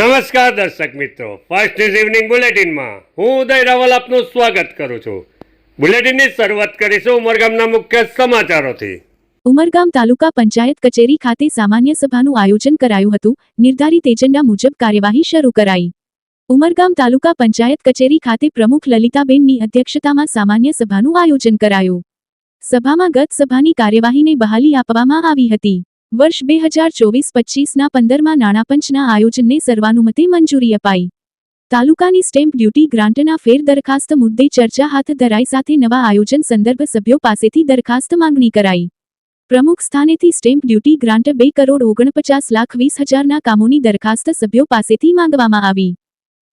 નમસ્કાર દર્શક મિત્રો, ફર્સ્ટ ન્યૂઝ ઇવનિંગ બુલેટિનમાં હું ઉદય રાવલ આપનું સ્વાગત કરું છું। બુલેટિનની શરૂઆત કરીશું ઉમરગામના મુખ્ય સમાચારોથી। ઉમરગામ તાલુકા પંચાયત કચેરી ખાતે સામાન્ય સભાનું આયોજન કરાયું હતું। નિર્ધારિત એજન્ડા મુજબ કાર્યવાહી શરૂ કરાઈ। ઉમરગામ તાલુકા પંચાયત કચેરી ખાતે પ્રમુખ લલિતાબેનની અધ્યક્ષતામાં સામાન્ય સભાનું આયોજન કરાયું। સભામાં ગત સભાની કાર્યવાહીને બહાલી આપવામાં આવી હતી। વર્ષ 2024-25ના 15મા નાણાપંચના આયોજનને સર્વાનુમતે મંજૂરી અપાઈ। તાલુકાની સ્ટેમ્પ ડ્યુટી ગ્રાન્ટના ફેર દરખાસ્ત મુદ્દે ચર્ચા હાથ ધરાઈ સાથે નવા આયોજન સંદર્ભ સભ્યો પાસેથી દરખાસ્ત માંગણી કરાઈ। પ્રમુખ સ્થાનેથી સ્ટેમ્પ ડ્યુટી ગ્રાન્ટ 2,49,20,000ના કામોની દરખાસ્ત સભ્યો પાસેથી માંગવામાં આવી।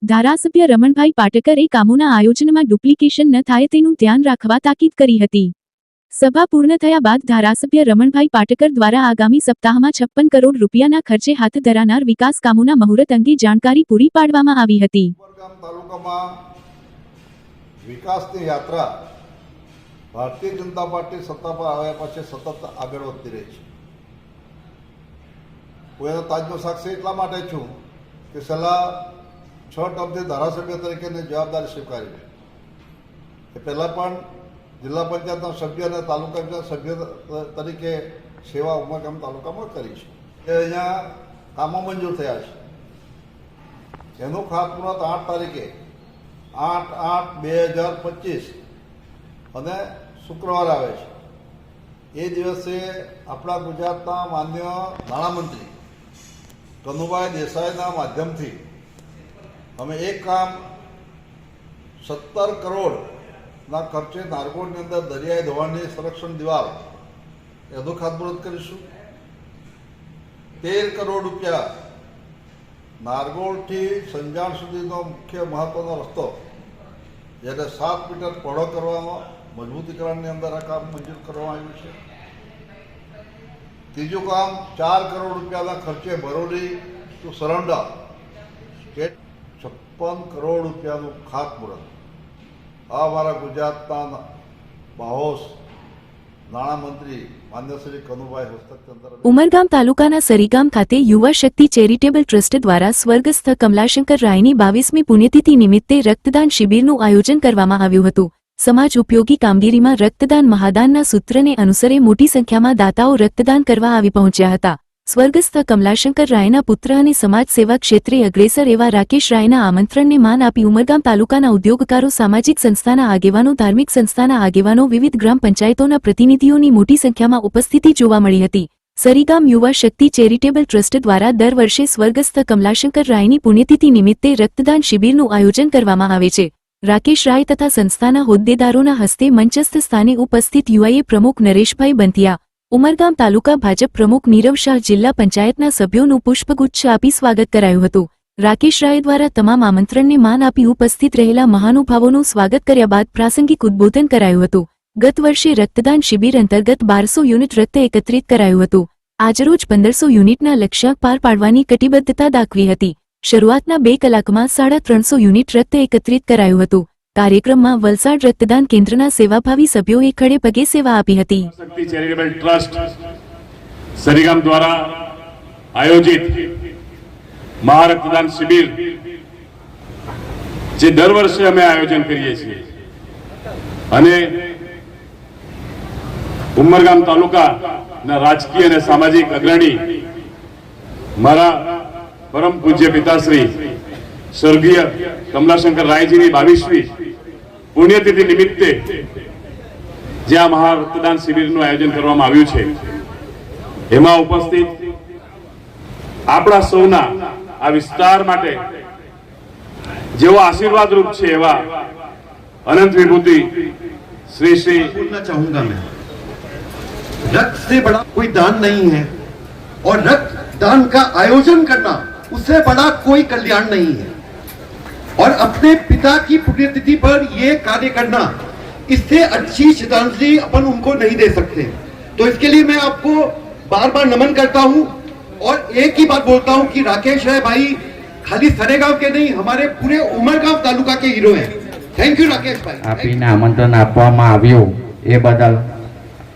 ધારાસભ્ય રમણભાઈ પાટકરે કામોના આયોજનમાં ડુપ્લિકેશન ન થાય તેનું ધ્યાન રાખવા તાકીદ કરી હતી। સભા પૂર્ણ થયા બાદ ધારાસભ્ય રમણભાઈ પાટકર દ્વારા આગામી સપ્તાહમાં 56 કરોડ રૂપિયાના ખર્ચે હાથ ધરાનાર વિકાસ કામોના મુહૂર્ત અંગે જાણકારી પૂરી પાડવામાં આવી હતી। ઉમરગામ તાલુકામાં વિકાસની યાત્રા ભારતીય જનતા પાર્ટી સત્તા પર આવ્યા પછી સતત આગળ વધતી રહી છે। હું એનો તાજનો સાક્ષી એટલા માટે છું કે છેલ્લા 6 ટર્મથી ધારાસભ્ય તરીકેની જવાબદારી સ્વીકારી છે। એ પહેલાં પણ જિલ્લા પંચાયતના સભ્ય અને તાલુકા સભ્ય તરીકે સેવા ઉમરગામ તાલુકામાં કરી છે। એ અહીંયા કામો મંજૂર થયા છે। એનું ખાતમુહૂર્ત 8 તારીખે 8/8/2025 અને શુક્રવાર આવે છે। એ દિવસે આપણા ગુજરાતના માન્ય નાણામંત્રી કનુભાઈ દેસાઈના માધ્યમથી અમે એક કામ 17 કરોડના ખર્ચે નારગોળની અંદર દરિયાઈ ધોવાણની સંરક્ષણ દિવાલ એનું ખાતમુહૂર્ત કરીશું। 13 કરોડ રૂપિયા નારગોળથી સંજાણ સુધીનો મુખ્ય મહત્વનો રસ્તો જેને 7 મીટર પહોળો કરવામાં મજબૂતીકરણની અંદર આ કામ મંજૂર કરવામાં આવ્યું છે। ત્રીજું કામ 4 કરોડ રૂપિયાના ખર્ચે બરોલી ટુ સરંડા 56 કરોડ રૂપિયાનું ખાતમુહૂર્ત આ અમારા ગુજરાતના બાહોશ નાણામંત્રી માન્ય શ્રી કનુભાઈ હસ્તક અંદર। ઉમરગામ તાલુકાના સરીગામ ખાતે યુવા શક્તિ ચેરિટેબલ ટ્રસ્ટ દ્વારા સ્વર્ગસ્થ કમલાશંકર રાયની 22મી પુણ્યતિથિ નિમિત્તે રક્તદાન શિબિરનું આયોજન કરવામાં આવ્યું હતું। સમાજ ઉપયોગી કામગીરીમાં રક્તદાન મહાદાનના સૂત્રને અનુસરે મોટી સંખ્યામાં દાતાઓ રક્તદાન કરવા આવી પહોંચ્યા હતા। સ્વર્ગસ્થ કમલાશંકર રાયના પુત્ર અને સમાજ સેવા ક્ષેત્રે અગ્રેસર એવા રાકેશ રાયના આમંત્રણને માન આપી ઉમરગામ તાલુકાના ઉદ્યોગકારો, સામાજિક સંસ્થાના આગેવાનો, ધાર્મિક સંસ્થાના આગેવાનો, વિવિધ ગ્રામ પંચાયતોના પ્રતિનિધિઓની મોટી સંખ્યામાં ઉપસ્થિતિ જોવા મળી હતી। સરીગામ યુવા શક્તિ ચેરિટેબલ ટ્રસ્ટ દ્વારા દર વર્ષે સ્વર્ગસ્થ કમલાશંકર રાયની પુણ્યતિથિ નિમિત્તે રક્તદાન શિબિરનું આયોજન કરવામાં આવે છે। રાકેશ રાય તથા સંસ્થાના હોદ્દેદારોના હસ્તે મંચસ્થ સ્થાને ઉપસ્થિત યુઆઈએ પ્રમુખ નરેશભાઈ બંધિયા, ઉમરગામ તાલુકા ભાજપ પ્રમુખ નીરવ શાહ, જિલ્લા પંચાયતના સભ્યોનું પુષ્પગુચ્છ આપી સ્વાગત કરાયું હતું। રાકેશ રાય દ્વારા તમામ આમંત્રણને માન આપી ઉપસ્થિત રહેલા મહાનુભાવોનું સ્વાગત કર્યા બાદ પ્રાસંગિક ઉદ્બોધન કરાયું હતું। ગત વર્ષે રક્તદાન શિબિર અંતર્ગત 1200 યુનિટ રક્ત એકત્રિત કરાયું હતું। આજરોજ 1500 યુનિટના લક્ષ્યાંક પાર પાડવાની કટિબદ્ધતા દાખવી હતી। શરૂઆતના 2 કલાકમાં 350 યુનિટ રક્ત એકત્રિત કરાયું હતું। કાર્યક્રમમાં વલસાડ રક્તદાન કેન્દ્રના સેવાભાવી સભ્યોએ ખડે પગે સેવા આપી હતી। શક્તિ ચેરિટેબલ ટ્રસ્ટ સરીગામ દ્વારા આયોજિત મહારક્તદાન શિબિર જે દર વર્ષે અમે આયોજન કરીએ છીએ અને ઉમરગામ તાલુકાના રાજકીય અને સામાજિક અગ્રણી મારા પરમ પૂજ્ય પિતાશ્રી સ્વર્ગીય કમલાશંકર રાયજીની 22મી પુણ્યતિથિ નિમિત્તે જે આ મહારક્તદાન શિબિરનું આયોજન કરવામાં આવ્યું છે એમાં ઉપસ્થિત આપણા સૌના આ વિસ્તાર માટે જેવો આશીર્વાદ રૂપ છે એવા अनंत विभूति श्री श्री बोलना चाहूंगा मैं, रक्त से बड़ा कोई दान नहीं है और रक्त दान का आयोजन करना उससे बड़ा कोई कल्याण नहीं है और अपने पिता की पुण्यतिथि पर ये कार्य करना इससे अच्छी श्रद्धांजलि अपन उनको नहीं दे सकते। तो इसके लिए मैं आपको बार बार नमन करता हूं और एक ही बात बोलता हूं कि राकेश राय भाई खाली सरेगांव के नहीं हमारे पूरे उमरगाम तालुका के हीरो हैं। थैंक यू राकेश भाई। आपने आमंत्रण આપવામાં આવ્યું એ બદલ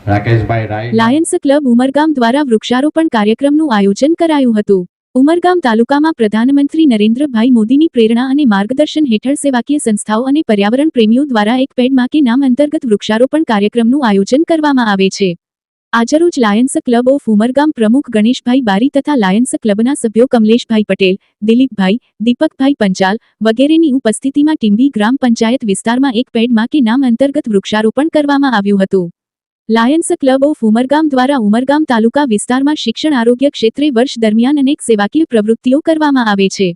રાકેશભાઈ રાય। લાયન્સ ક્લબ ઉમરગામ દ્વારા વૃક્ષારોપણ કાર્યક્રમનું આયોજન કરાયું હતું। ઉમરગામ તાલુકામાં પ્રધાનમંત્રી નરેન્દ્રભાઈ મોદીની પ્રેરણા અને માર્ગદર્શન હેઠળ સેવાકીય સંસ્થાઓ અને પર્યાવરણ પ્રેમીઓ દ્વારા એક પેડ માં કે નામ અંતર્ગત વૃક્ષારોપણ કાર્યક્રમનું આયોજન કરવામાં આવે છે. આજરોજ લાયન્સ ક્લબ ઓફ ઉમરગામ પ્રમુખ ગણેશભાઈ બારી તથા લાયન્સ ક્લબના સભ્યો કમલેશભાઈ પટેલ, દિલીપભાઈ, દીપકભાઈ પંચાલ વગેરેની ઉપસ્થિતિમાં ટીંબી ગ્રામ પંચાયત વિસ્તારમાં એક પેડ માં કે નામ અંતર્ગત વૃક્ષારોપણ કરવામાં આવ્યું હતું. લાયન્સ ક્લબ ઓફ ઉમરગામ દ્વારા ઉમરગામ તાલુકા વિસ્તારમાં શિક્ષણ આરોગ્ય ક્ષેત્રે વર્ષ દરમિયાન અનેક સેવાકીય પ્રવૃત્તિઓ કરવામાં આવે છે.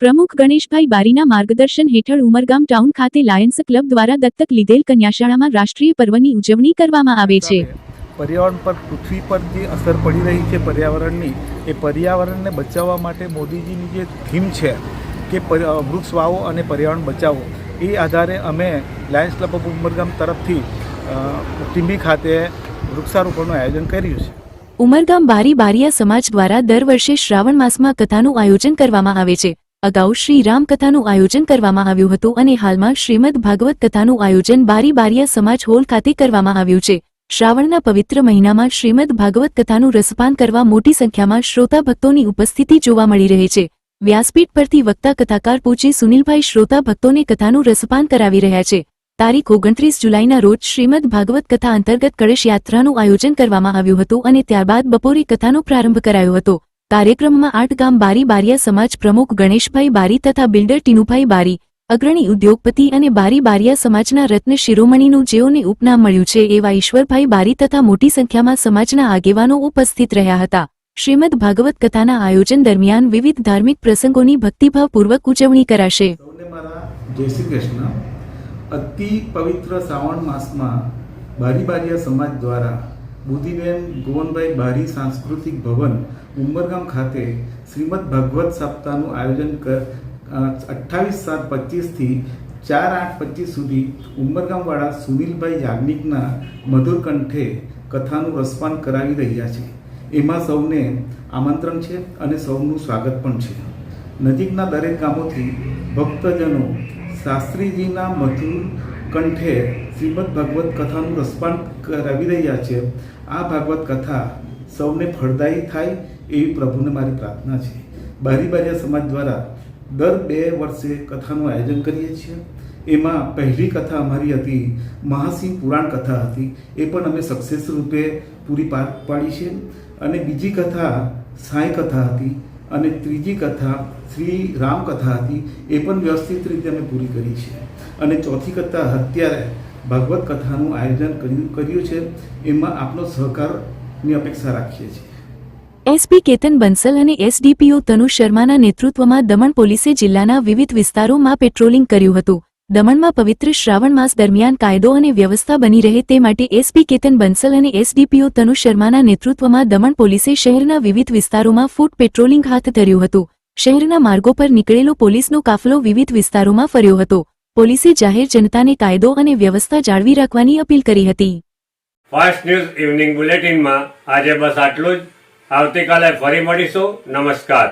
પ્રમુખ ગણેશભાઈ બારીના માર્ગદર્શન હેઠળ ઉમરગામ ટાઉન ખાતે લાયન્સ ક્લબ દ્વારા દત્તક લીધેલ કન્યાશાળામાં રાષ્ટ્રીય પર્વની ઉજવણી કરવામાં આવે છે. પર્યાવરણ પર પૃથ્વી પર જે અસર પડી રહી છે પર્યાવરણની, એ પર્યાવરણને બચાવવા માટે મોદીજીની જે થીમ છે કે વૃક્ષ વાવો અને પર્યાવરણ બચાવો, એ આધારે અમે લાયન્સ ક્લબ ઓફ ઉમરગામ તરફથી ટીંબી ખાતે વૃક્ષારોપણનું આયોજન કર્યું છે. ઉમરગામ બારી બારિયા સમાજ દ્વારા દર વર્ષે શ્રાવણ માસમાં કથાનું આયોજન કરવામાં આવે છે. અગાઉ શ્રી રામ કથાનું આયોજન કરવામાં આવ્યું હતું અને હાલમાં શ્રીમદ ભાગવત કથાનું આયોજન બારી બારિયા સમાજ હોલ ખાતે કરવામાં આવ્યું છે. શ્રાવણના પવિત્ર મહિનામાં શ્રીમદ ભાગવત કથાનું રસપાન કરવા મોટી સંખ્યામાં શ્રોતા ભક્તોની ઉપસ્થિતિ જોવા મળી રહી છે. વ્યાસપીઠ પરથી વક્તા કથાકાર પૂજ્ય સુનિલભાઈ શ્રોતા ભક્તોને કથાનું રસપાન કરાવી રહ્યા છે. તારીખ 29 જુલાઈના રોજ શ્રીમદ ભાગવત કથા અંતર્ગત કળશ યાત્રાનું આયોજન કરવામાં આવ્યું હતું અને ત્યારબાદ બપોરે કથાનો પ્રારંભ કરાયો હતો. કાર્યક્રમમાં 8 ગામ બારી બારિયા સમાજ પ્રમુખ ગણેશભાઈ બારી તથા બિલ્ડર ટીનુભાઈ બારી, અગ્રણી ઉદ્યોગપતિ અને બારી બારિયા સમાજના રત્ન શિરોમણીનું જેઓને ઉપનામ મળ્યું છે એવા ઈશ્વરભાઈ બારી તથા મોટી સંખ્યામાં સમાજના આગેવાનો ઉપસ્થિત રહ્યા હતા. શ્રીમદ ભાગવત કથાના આયોજન દરમિયાન વિવિધ ધાર્મિક પ્રસંગોની ભક્તિભાવપૂર્વક ઉજવણી કરાશે. સૌને મારા જય શ્રી કૃષ્ણ. અતિ પવિત્ર શ્રાવણ માસમાં બારી બારિયા સમાજ દ્વારા બુદ્ધિબેન ગોવનભાઈ બારી સાંસ્કૃતિક ભવન ઉમરગામ ખાતે શ્રીમદ ભાગવત સપ્તાહનું આયોજન 28/7/25થી 4/8/25 સુધી ઉમરગામવાળા સુનિલભાઈ યાજ્ઞિકના મધુર કંઠે કથાનું રસપાન કરાવી રહ્યા છે. એમાં સૌને આમંત્રણ છે અને સૌનું સ્વાગત પણ છે. નજીકના દરેક ગામોથી ભક્તજનો શાસ્ત્રીજીના મધુર કંઠે શ્રીમદ ભાગવત કથાનું રસપાન કરાવી રહ્યા છે. આ ભાગવત કથા સૌને ફળદાયી થાય એવી પ્રભુને મારી પ્રાર્થના છે. બારી બારિયા સમાજ દ્વારા દર 2 વર્ષે કથાનું આયોજન કરીએ છીએ. એમાં પહેલી કથા અમારી હતી મહાસિંહ પુરાણ કથા હતી, એ પણ અમે સક્સેસ રૂપે પૂરી પાર પાડી છે. અને બીજી કથા સાંઈ કથા હતી અને ત્રીજી કથા શ્રી રામ કથા હતી, એ પણ વ્યવસ્થિત રીતે અમે પૂરી કરી છે. અને ચોથી કથા અત્યારે ભાગવત કથાનું આયોજન કર્યું છે. એમાં આપનો સહકારની અપેક્ષા રાખીએ છીએ. એસપી કેતન બંસલ અને એસડીપીઓ તનુ શર્માના નેતૃત્વમાં દમણ પોલીસે જિલ્લાના વિવિધ વિસ્તારોમાં પેટ્રોલિંગ કર્યું હતું. દમણમાં પવિત્ર શ્રાવણ માસ દરમિયાન કાયદો અને વ્યવસ્થા બની રહે તે માટે એસપી કેતન બંસલ અને એસડીપીઓ તનુ શર્માના નેતૃત્વમાં દમણ પોલીસે શહેરના વિવિધ વિસ્તારોમાં ફૂટ પેટ્રોલિંગ હાથ ધર્યું હતું. શહેરના માર્ગો પર નીકળેલો પોલીસનો કાફલો વિવિધ વિસ્તારોમાં ફર્યો હતો. પોલીસે જાહેર જનતાને કાયદો અને વ્યવસ્થા જાળવી રાખવાની અપીલ કરી હતી. ફાસ્ટ ન્યૂઝ ઇવનિંગ બુલેટિનમાં આજે બસ આટલું જ. આવતીકાલે ફરી મળીશું. નમસ્કાર.